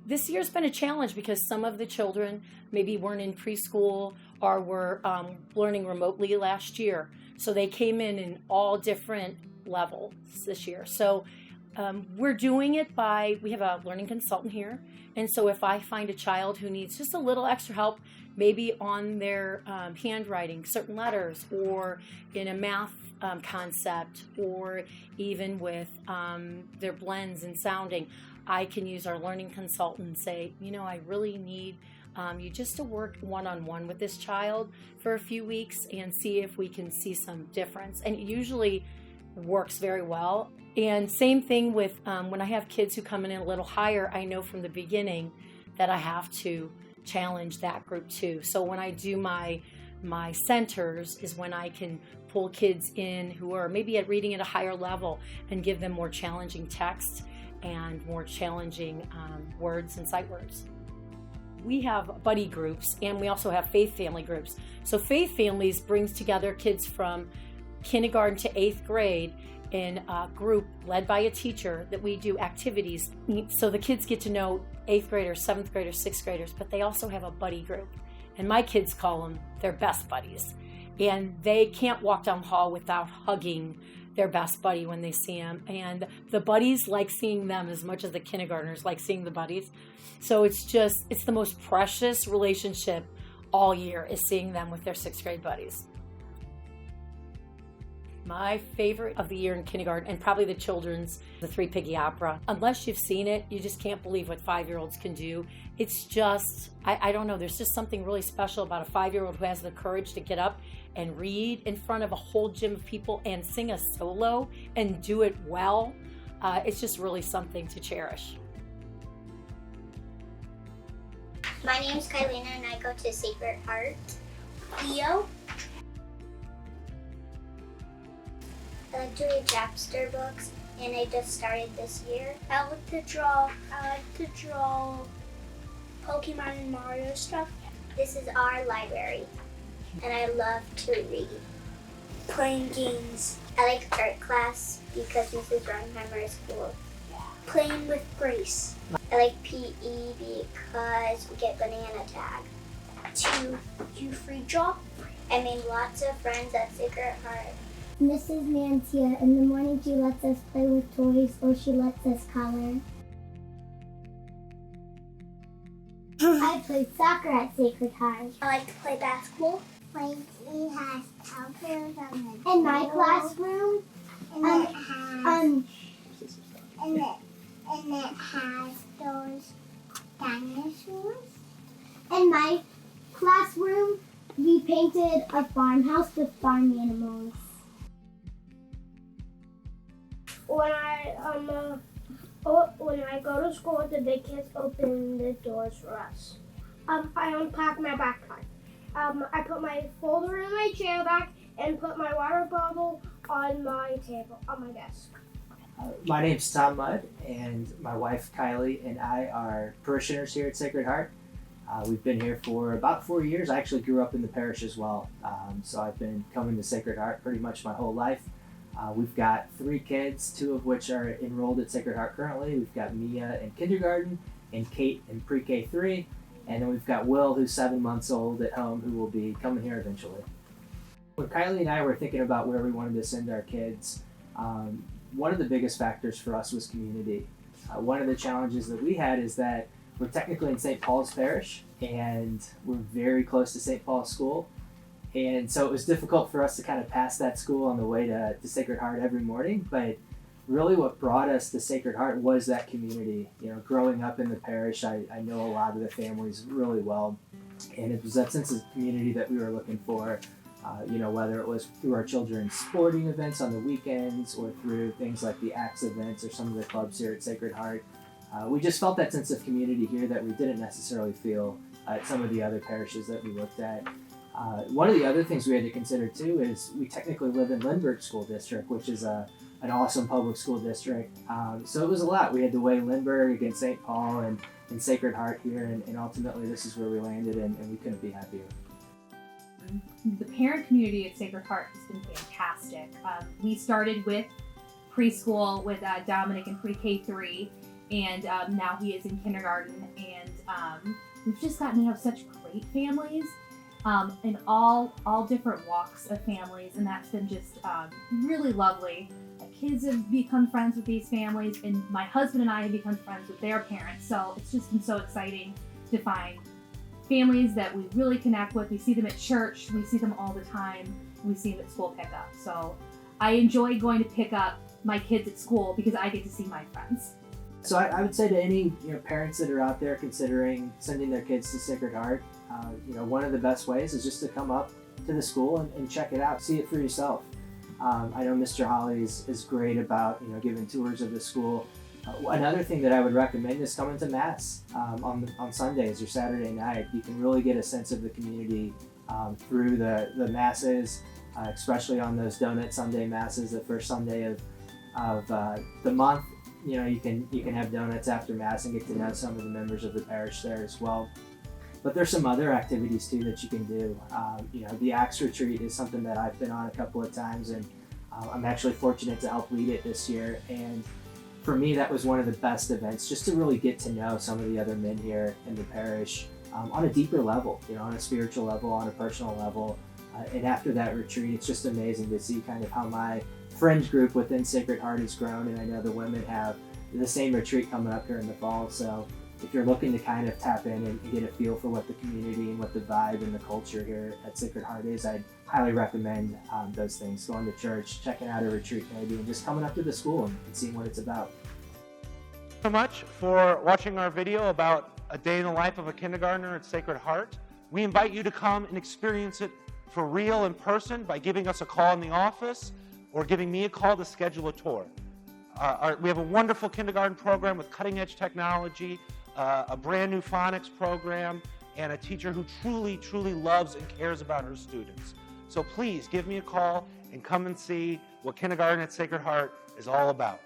This year's been a challenge because some of the children maybe weren't in preschool or were learning remotely last year. So they came in all different levels this year. So we're doing it we have a learning consultant here. And so if I find a child who needs just a little extra help, maybe on their handwriting, certain letters, or in a math concept, or even with their blends and sounding, I can use our learning consultant and say, I really need you just to work one-on-one with this child for a few weeks and see if we can see some difference. And it usually works very well. And same thing with when I have kids who come in a little higher, I know from the beginning that I have to challenge that group too. So when I do my centers is when I can pull kids in who are maybe at reading at a higher level and give them more challenging text and more challenging words and sight words. We have buddy groups and we also have faith family groups. So faith families brings together kids from kindergarten to 8th grade in a group led by a teacher that we do activities. So the kids get to know 8th graders, 7th graders, 6th graders, but they also have a buddy group. And my kids call them their best buddies. And they can't walk down the hall without hugging their best buddy when they see him. And the buddies like seeing them as much as the kindergartners like seeing the buddies. So it's the most precious relationship all year is seeing them with their 6th grade buddies. My favorite of the year in kindergarten, and probably the children's, the Three Piggy Opera. Unless you've seen it, you just can't believe what 5-year-olds can do. It's just, I don't know, there's just something really special about a 5-year-old who has the courage to get up and read in front of a whole gym of people and sing a solo and do it well. It's just really something to cherish. My name's Kylena and I go to Sacred Heart. Leo. I like to read chapter books, and I just started this year. I like to draw Pokemon and Mario stuff. This is our library, and I love to read. Playing games. I like art class because Mrs. Ronheimer is cool. Playing with Grace. I like PE because we get banana tag. To do free draw. I made lots of friends at Sacred Heart. Mrs. Mancia, in the morning she lets us play with toys or she lets us color. I played soccer at Sacred Heart. I like to play basketball. It has towels on the in my classroom, and it has those dinosaurs. In my classroom, we painted a farmhouse with farm animals. When I go to school, the big kids open the doors for us. I unpack my backpack. I put my folder in my chair back and put my water bottle on my table, on my desk. My name's Tom Mudd, and my wife Kylie and I are parishioners here at Sacred Heart. We've been here for about 4 years. I actually grew up in the parish as well, so I've been coming to Sacred Heart pretty much my whole life. We've got 3 kids, 2 of which are enrolled at Sacred Heart currently. We've got Mia in kindergarten and Kate in pre-K 3, and then we've got Will, who's 7 months old at home, who will be coming here eventually. When Kylie and I were thinking about where we wanted to send our kids, one of the biggest factors for us was community. One of the challenges that we had is that we're technically in St. Paul's Parish, and we're very close to St. Paul's School. And so it was difficult for us to kind of pass that school on the way to Sacred Heart every morning. But really what brought us to Sacred Heart was that community. Growing up in the parish, I know a lot of the families really well. And it was that sense of community that we were looking for, whether it was through our children's sporting events on the weekends or through things like the ACTS events or some of the clubs here at Sacred Heart. We just felt that sense of community here that we didn't necessarily feel at some of the other parishes that we looked at. One of the other things we had to consider too is we technically live in Lindbergh School District, which is an awesome public school district. So it was a lot. We had to weigh Lindbergh against St. Paul and Sacred Heart here, and ultimately this is where we landed, and we couldn't be happier. The parent community at Sacred Heart has been fantastic. We started with preschool with Dominic in pre-K 3, and now he is in kindergarten, and we've just gotten to have such great families in all different walks of families, and that's been just really lovely. My kids have become friends with these families, and my husband and I have become friends with their parents, so it's just been so exciting to find families that we really connect with. We see them at church, we see them all the time, we see them at school pickup. So I enjoy going to pick up my kids at school because I get to see my friends. So I would say to any parents that are out there considering sending their kids to Sacred Heart, one of the best ways is just to come up to the school and check it out, see it for yourself. I know Mr. Holly is great about giving tours of the school. Another thing that I would recommend is coming to Mass on Sundays or Saturday night. You can really get a sense of the community through the Masses, especially on those Donut Sunday Masses, the first Sunday of the month. You can have donuts after Mass and get to know some of the members of the parish there as well. But there's some other activities too that you can do. The Acts Retreat is something that I've been on a couple of times, and I'm actually fortunate to help lead it this year. And for me, that was one of the best events, just to really get to know some of the other men here in the parish on a deeper level, on a spiritual level, on a personal level. And after that retreat, it's just amazing to see kind of how my friend group within Sacred Heart has grown, and I know the women have the same retreat coming up here in the fall. So if you're looking to kind of tap in and get a feel for what the community and what the vibe and the culture here at Sacred Heart is, I'd highly recommend those things. Going to church, checking out a retreat maybe, and just coming up to the school and seeing what it's about. Thank you so much for watching our video about a day in the life of a kindergartner at Sacred Heart. We invite you to come and experience it for real in person by giving us a call in the office or giving me a call to schedule a tour. We have a wonderful kindergarten program with cutting-edge technology, a brand new phonics program, and a teacher who truly, truly loves and cares about her students. So please give me a call and come and see what kindergarten at Sacred Heart is all about.